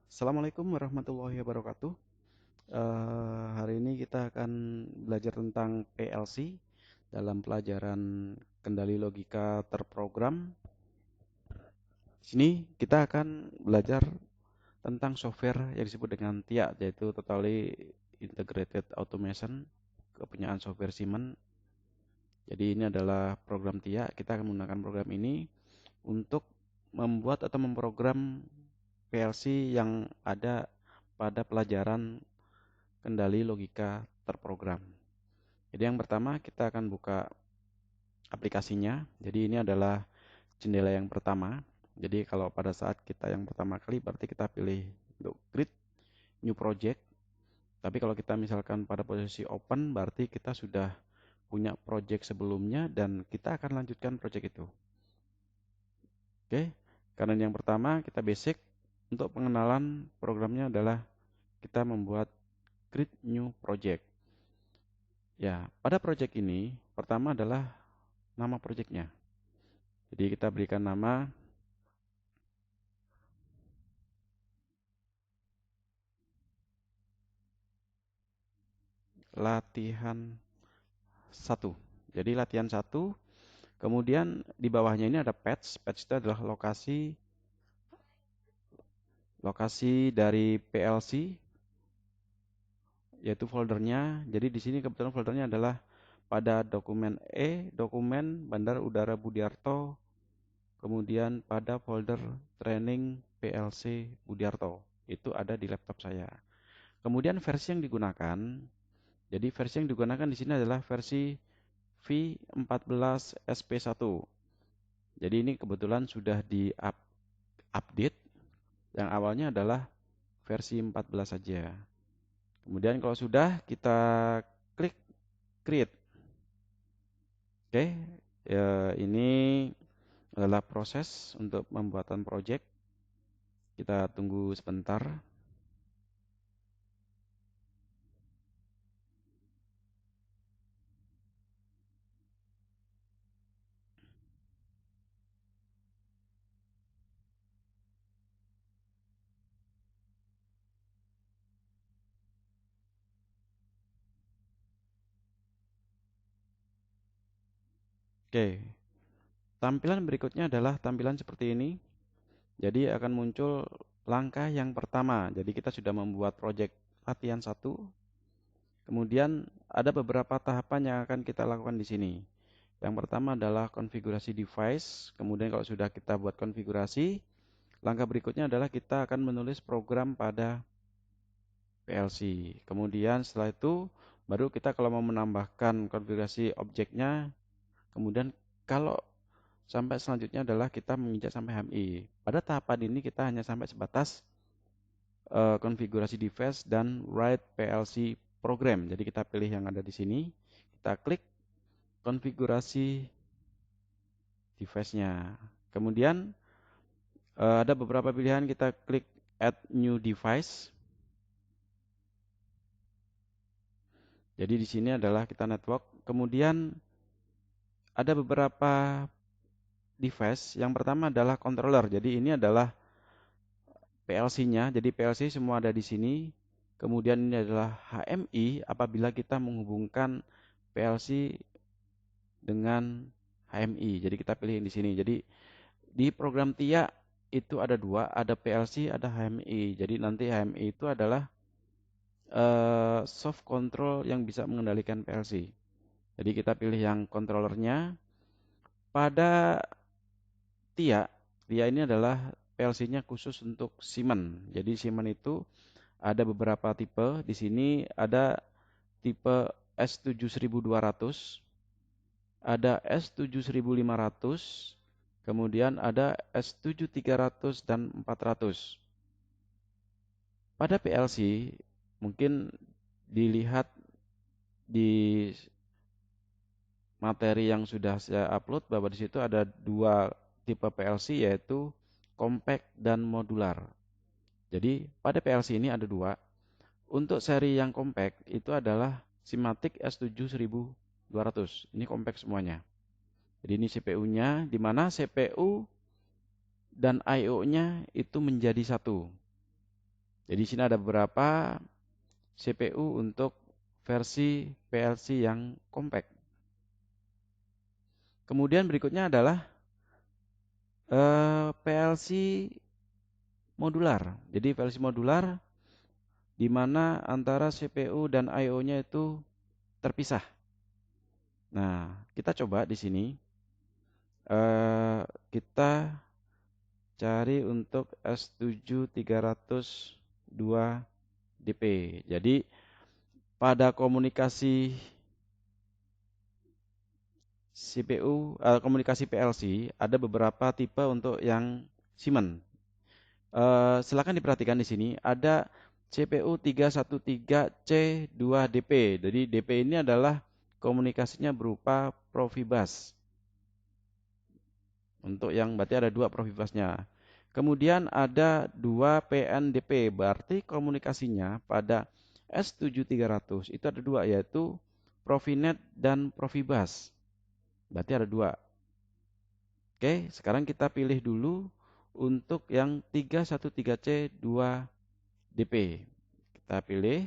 Assalamualaikum warahmatullahi wabarakatuh. Hari ini kita akan belajar tentang PLC dalam pelajaran kendali logika terprogram. Di sini kita akan belajar tentang software yang disebut dengan TIA, yaitu Totally Integrated Automation, kepunyaan software Siemens. Jadi ini adalah program TIA. Kita akan menggunakan program ini untuk membuat atau memprogram PLC yang ada pada pelajaran kendali logika terprogram. Jadi yang pertama kita akan buka aplikasinya. Jadi ini adalah jendela yang pertama. Jadi kalau pada saat kita yang pertama kali berarti kita pilih untuk create new project. Tapi kalau kita misalkan pada posisi open berarti kita sudah punya project sebelumnya dan kita akan lanjutkan project itu. Oke. Karena yang pertama kita basic, untuk pengenalan programnya adalah kita membuat create new project. Ya, pada project ini pertama adalah nama projectnya. Jadi kita berikan nama latihan 1. Jadi latihan 1. Kemudian di bawahnya ini ada patch. Patch itu adalah lokasi dari PLC, yaitu foldernya. Jadi di sini kebetulan foldernya adalah pada dokumen dokumen Bandar Udara Budiarto, kemudian pada folder training PLC Budiarto. Itu ada di laptop saya. Kemudian versi yang digunakan, jadi versi yang digunakan di sini adalah versi V14SP1. Jadi ini kebetulan sudah di-update. Yang awalnya adalah versi 14 saja. Kemudian kalau sudah, kita klik create. Oke, ya, ini adalah proses untuk pembuatan project. Kita tunggu sebentar. Oke, tampilan berikutnya adalah tampilan seperti ini. Jadi akan muncul langkah yang pertama. Jadi kita sudah membuat project latihan 1. Kemudian ada beberapa tahapan yang akan kita lakukan di sini. Yang pertama adalah konfigurasi device. Kemudian kalau sudah kita buat konfigurasi, langkah berikutnya adalah kita akan menulis program pada PLC. Kemudian setelah itu baru kita kalau mau menambahkan konfigurasi objeknya, kemudian kalau sampai selanjutnya adalah kita menginjak sampai HMI. Pada tahapan ini kita hanya sampai sebatas konfigurasi device dan write PLC program. Jadi kita pilih yang ada di sini, kita klik konfigurasi device-nya. Kemudian ada beberapa pilihan, kita klik add new device. Jadi di sini adalah kita network. Kemudian ada beberapa device. Yang pertama adalah controller. Jadi ini adalah PLC-nya. Jadi PLC semua ada di sini. Kemudian ini adalah HMI apabila kita menghubungkan PLC dengan HMI. Jadi kita pilih yang di sini. Jadi di program TIA itu ada dua, ada PLC, ada HMI. Jadi nanti HMI itu adalah soft control yang bisa mengendalikan PLC. Jadi kita pilih yang controllernya. Pada TIA ini adalah PLC-nya khusus untuk Siemens. Jadi Siemens itu ada beberapa tipe. Di sini ada tipe S7200, ada S7500, kemudian ada S7300 dan 400. Pada PLC mungkin dilihat di materi yang sudah saya upload bahwa di situ ada dua tipe PLC, yaitu compact dan modular. Jadi pada PLC ini ada dua. Untuk seri yang compact itu adalah Simatic S7200. Ini compact semuanya. Jadi ini CPU-nya, di mana CPU dan I/O-nya itu menjadi satu. Jadi di sini ada beberapa CPU untuk versi PLC yang compact. Kemudian berikutnya adalah PLC modular. Jadi PLC modular di mana antara CPU dan I/O-nya itu terpisah. Nah, kita coba di sini kita cari untuk S7302DP. Jadi pada komunikasi CPU, komunikasi PLC ada beberapa tipe untuk yang Siemens. Silakan diperhatikan di sini ada CPU 313C2DP. Jadi DP ini adalah komunikasinya berupa Profibus. Untuk yang berarti ada dua Profibusnya. Kemudian ada 2 PNDP, berarti komunikasinya pada S7300 itu ada dua, yaitu Profinet dan Profibus. Berarti ada dua. Oke, sekarang kita pilih dulu untuk yang 313C2DP. Kita pilih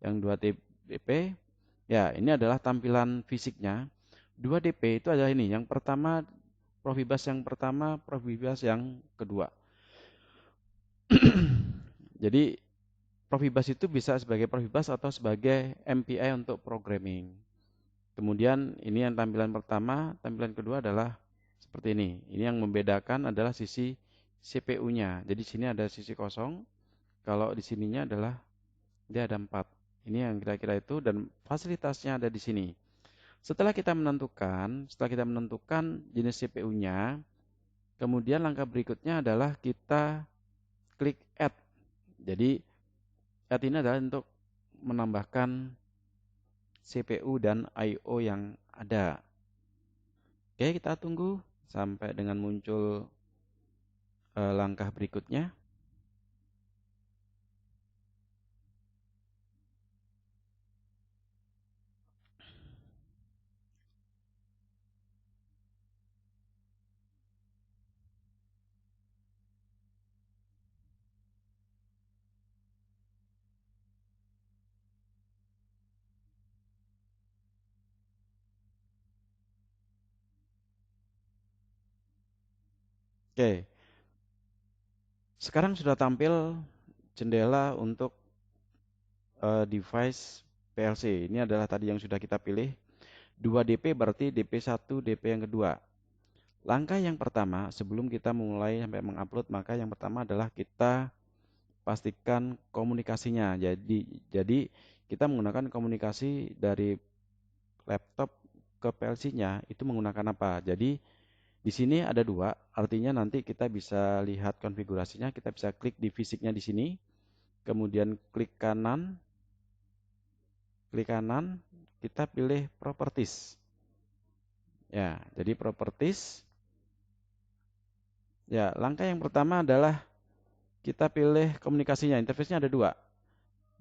yang 2DP. Ya, ini adalah tampilan fisiknya. 2DP itu adalah ini. Yang pertama Profibus yang pertama, Profibus yang kedua. Jadi Profibus itu bisa sebagai Profibus atau sebagai MPI untuk programming. Kemudian ini yang tampilan pertama, tampilan kedua adalah seperti ini. Ini yang membedakan adalah sisi CPU-nya. Jadi sini ada sisi kosong. Kalau di sininya adalah dia ada 4. Ini yang kira-kira itu dan fasilitasnya ada di sini. Setelah kita menentukan jenis CPU-nya, kemudian langkah berikutnya adalah kita klik add. Jadi add ini adalah untuk menambahkan CPU dan I/O yang ada. Oke, kita tunggu sampai dengan muncul langkah berikutnya. Oke, sekarang sudah tampil jendela untuk device PLC. Ini adalah tadi yang sudah kita pilih. 2DP berarti DP1, DP yang kedua. Langkah yang pertama sebelum kita mulai sampai mengupload, maka yang pertama adalah kita pastikan komunikasinya. Jadi kita menggunakan komunikasi dari laptop ke PLC-nya itu menggunakan apa? Jadi di sini ada dua, artinya nanti kita bisa lihat konfigurasinya. Kita bisa klik di fisiknya di sini, kemudian klik kanan, kita pilih properties. Ya, jadi properties. Ya, langkah yang pertama adalah kita pilih komunikasinya. Interface-nya ada dua.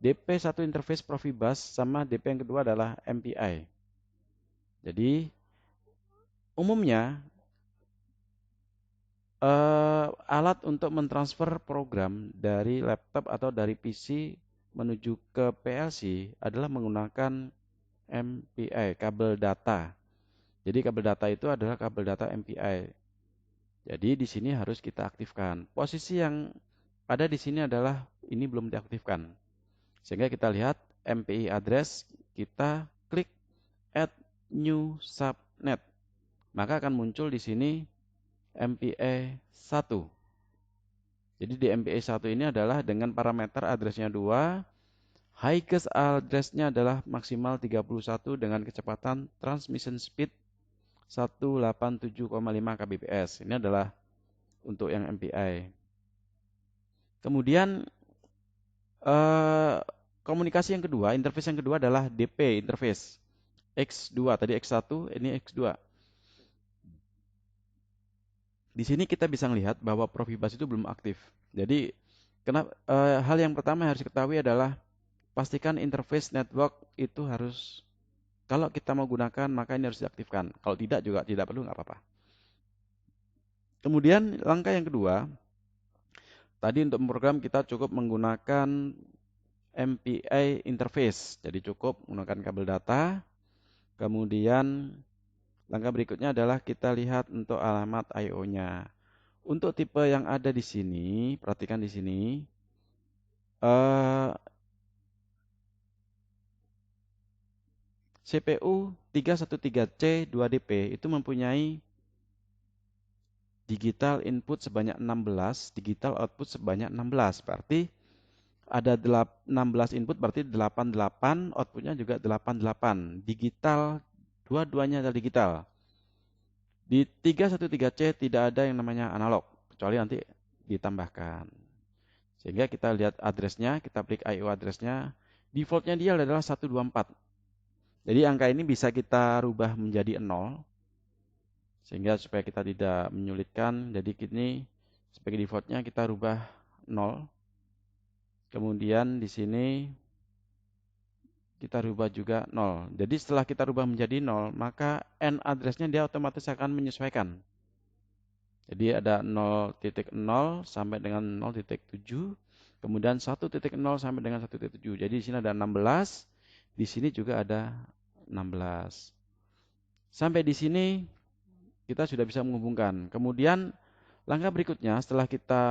DP1 interface Profibus sama DP yang kedua adalah MPI. Jadi umumnya alat untuk mentransfer program dari laptop atau dari PC menuju ke PLC adalah menggunakan MPI, kabel data. Jadi kabel data itu adalah kabel data MPI. Jadi di sini harus kita aktifkan. Posisi yang ada di sini adalah ini belum diaktifkan. Sehingga kita lihat MPI address, kita klik add new subnet. Maka akan muncul di sini MPI 1. Jadi di MPI 1 ini adalah dengan parameter addressnya 2, highest addressnya adalah maksimal 31 dengan kecepatan transmission speed 187,5 kbps. Ini adalah untuk yang MPI. Kemudian komunikasi yang kedua, interface yang kedua adalah DP interface. X2, tadi X1, ini X2. Di sini kita bisa melihat bahwa Profibus itu belum aktif. Jadi hal yang pertama yang harus diketahui adalah pastikan interface network itu harus, kalau kita mau gunakan maka ini harus diaktifkan. Kalau tidak juga tidak perlu, nggak apa-apa. Kemudian langkah yang kedua, Tadi untuk memprogram kita cukup menggunakan MPI interface. Jadi cukup menggunakan kabel data. Kemudian langkah berikutnya adalah kita lihat untuk alamat I/O-nya. Untuk tipe yang ada di sini, perhatikan di sini. CPU 313C 2DP itu mempunyai digital input sebanyak 16, digital output sebanyak 16. Berarti ada 16 input, berarti 88, outputnya juga 88. Digital, dua-duanya adalah digital. Di 313C tidak ada yang namanya analog, kecuali nanti ditambahkan. Sehingga kita lihat addressnya, kita klik I/O addressnya, defaultnya dia adalah 124. Jadi angka ini bisa kita rubah menjadi 0, sehingga supaya kita tidak menyulitkan. Jadi ini sebagai defaultnya kita rubah 0. Kemudian di sini kita rubah juga 0. Jadi setelah kita rubah menjadi 0, maka N addressnya dia otomatis akan menyesuaikan. Jadi ada 0.0 sampai dengan 0.7, kemudian 1.0 sampai dengan 1.7. Jadi di sini ada 16, di sini juga ada 16. Sampai di sini kita sudah bisa menghubungkan. Kemudian langkah berikutnya setelah kita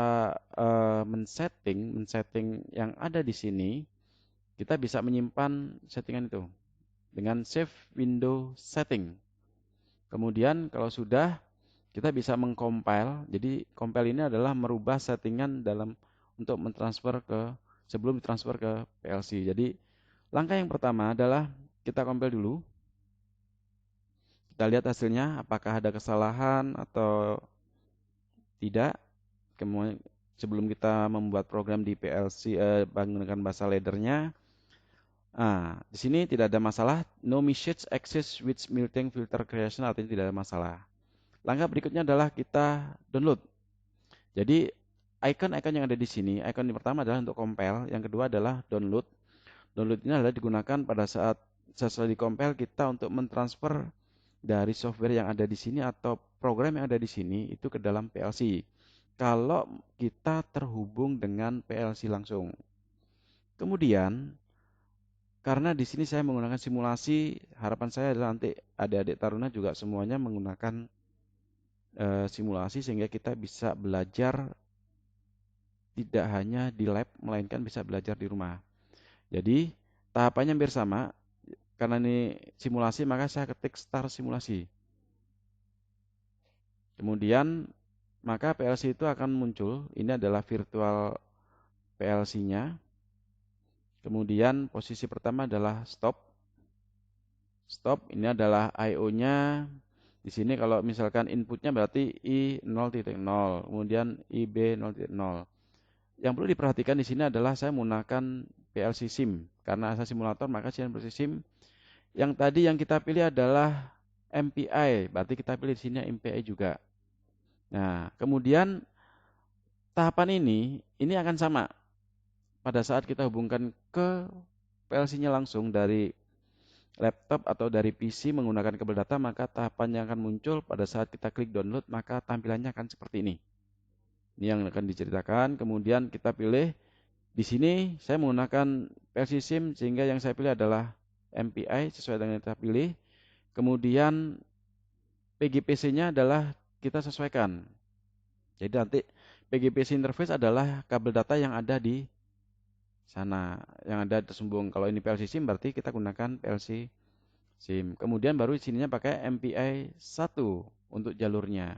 men-setting yang ada di sini, kita bisa menyimpan settingan itu dengan save window setting. Kemudian kalau sudah, kita bisa mengcompile. Jadi compile ini adalah merubah settingan dalam untuk mentransfer ke sebelum ditransfer ke PLC. Jadi langkah yang pertama adalah kita compile dulu. Kita lihat hasilnya apakah ada kesalahan atau tidak. Kemudian sebelum kita membuat program di PLC menggunakan bahasa laddernya. Nah, di sini tidak ada masalah. No message access with melting filter creation, artinya tidak ada masalah. Langkah berikutnya adalah kita download. Jadi icon-icon yang ada di sini, icon yang pertama adalah untuk compile, yang kedua adalah download. Download ini adalah digunakan pada saat setelah di-compile kita untuk mentransfer dari software yang ada di sini atau program yang ada di sini itu ke dalam PLC. Kalau kita terhubung dengan PLC langsung. Kemudian, karena di sini saya menggunakan simulasi, harapan saya adalah nanti adik-adik taruna juga semuanya menggunakan simulasi sehingga kita bisa belajar tidak hanya di lab, melainkan bisa belajar di rumah. Jadi, tahapannya hampir sama. Karena ini simulasi, maka saya ketik start simulasi. Kemudian, maka PLC itu akan muncul. Ini adalah virtual PLC-nya. Kemudian, posisi pertama adalah stop. Stop, ini adalah I/O-nya. Di sini kalau misalkan inputnya berarti I 0.0, kemudian IB 0.0. Yang perlu diperhatikan di sini adalah saya menggunakan PLC SIM. Karena asal simulator, maka saya PLC SIM. Yang tadi yang kita pilih adalah MPI, berarti kita pilih di sini MPI juga. Nah, kemudian tahapan ini akan sama. Pada saat kita hubungkan ke PLC-nya langsung dari laptop atau dari PC menggunakan kabel data, maka tahapan yang akan muncul pada saat kita klik download, maka tampilannya akan seperti ini. Ini yang akan diceritakan. Kemudian kita pilih di sini saya menggunakan PLC SIM sehingga yang saya pilih adalah MPI sesuai dengan yang kita pilih. Kemudian PGPC-nya adalah kita sesuaikan. Jadi nanti PGPC interface adalah kabel data yang ada di sana, yang ada tersambung. Kalau ini PLC SIM berarti kita gunakan PLC SIM. Kemudian baru sininya pakai MPI 1 untuk jalurnya.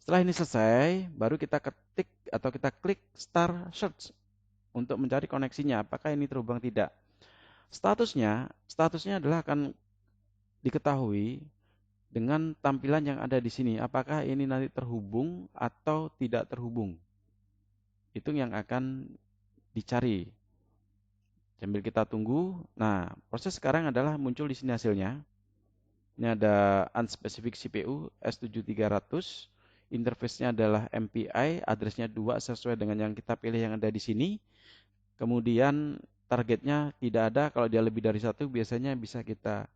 Setelah ini selesai, baru kita ketik atau kita klik start search untuk mencari koneksinya, apakah ini terhubung tidak. Statusnya adalah akan diketahui dengan tampilan yang ada di sini. Apakah ini nanti terhubung atau tidak terhubung. Itu yang akan dicari. Sambil kita tunggu. Nah, proses sekarang adalah muncul di sini hasilnya. Ini ada unspecific CPU S7300. Interface-nya adalah MPI, address-nya 2 sesuai dengan yang kita pilih yang ada di sini. Kemudian targetnya tidak ada, kalau dia lebih dari 1 biasanya bisa kita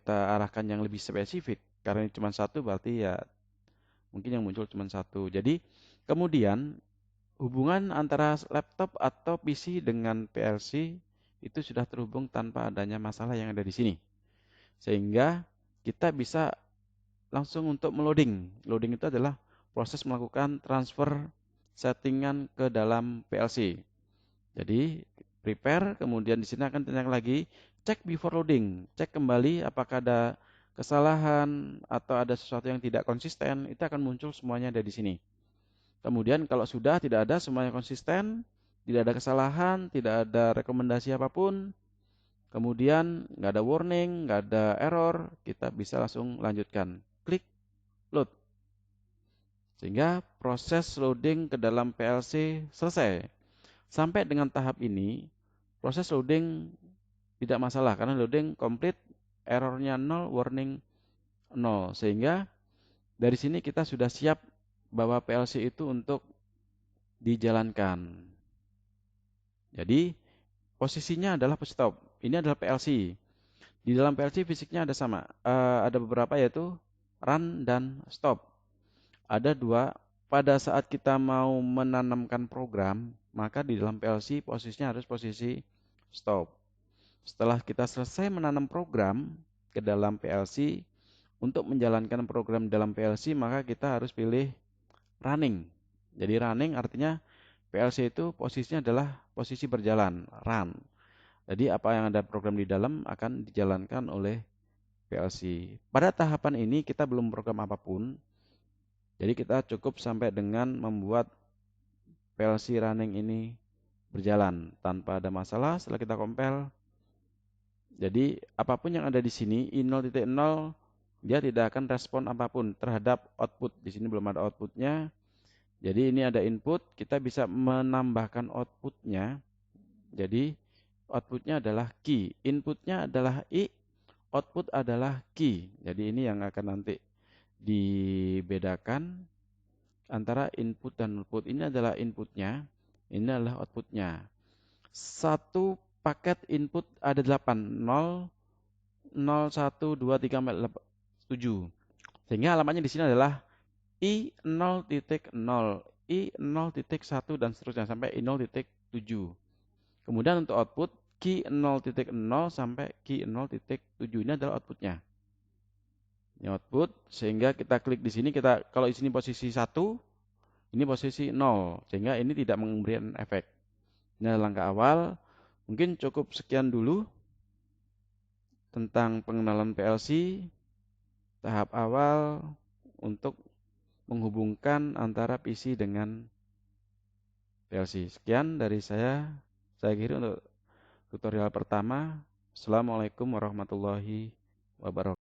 arahkan yang lebih spesifik. Karena ini cuma 1 berarti ya mungkin yang muncul cuma 1. Jadi Kemudian hubungan antara laptop atau PC dengan PLC itu sudah terhubung tanpa adanya masalah yang ada di sini. Sehingga kita bisa langsung untuk meloading. Loading itu adalah proses melakukan transfer settingan ke dalam PLC. Jadi prepare, kemudian di sini akan ditanya lagi cek before loading, cek kembali apakah ada kesalahan atau ada sesuatu yang tidak konsisten, itu akan muncul semuanya ada di sini. Kemudian kalau sudah tidak ada semuanya konsisten, tidak ada kesalahan, tidak ada rekomendasi apapun, kemudian nggak ada warning, nggak ada error, kita bisa langsung lanjutkan. Klik load. Sehingga proses loading ke dalam PLC selesai. Sampai dengan tahap ini, proses loading tidak masalah karena loading komplit, errornya 0, warning 0. Sehingga dari sini kita sudah siap bahwa PLC itu untuk dijalankan. Jadi posisinya adalah push stop. Ini adalah PLC. Di dalam PLC fisiknya ada sama. Ada beberapa yaitu run dan stop. Ada dua. Pada saat kita mau menanamkan program, maka di dalam PLC posisinya harus posisi stop. Setelah kita selesai menanam program ke dalam PLC, untuk menjalankan program dalam PLC, maka kita harus pilih running. Jadi running artinya PLC itu posisinya adalah posisi berjalan, run. Jadi apa yang ada program di dalam akan dijalankan oleh PLC. Pada tahapan ini kita belum program apapun. Jadi kita cukup sampai dengan membuat PLC running ini berjalan tanpa ada masalah setelah kita compile. Jadi apapun yang ada di sini i0.0 dia tidak akan respon apapun terhadap output. Di sini belum ada outputnya. Jadi ini ada input, kita bisa menambahkan outputnya. Jadi outputnya adalah key, inputnya adalah i, output adalah key. Jadi ini yang akan nanti dibedakan antara input dan output. Ini adalah inputnya, ini adalah outputnya. Satu paket input ada 8, 0, 0, 1, 2, 3, 4, 7. Sehingga alamatnya di sini adalah i0.0, i0.1 dan seterusnya sampai i0.7. Kemudian untuk output key 0.0 sampai key 0.7 ini adalah outputnya. Ini output, sehingga kita klik di sini, kita kalau di sini posisi 1, ini posisi 0, sehingga ini tidak memberikan efek. Ini adalah langkah awal. Mungkin cukup sekian dulu tentang pengenalan PLC tahap awal untuk menghubungkan antara PC dengan PLC. Sekian dari saya akhiri untuk tutorial pertama. Assalamualaikum warahmatullahi wabarakatuh.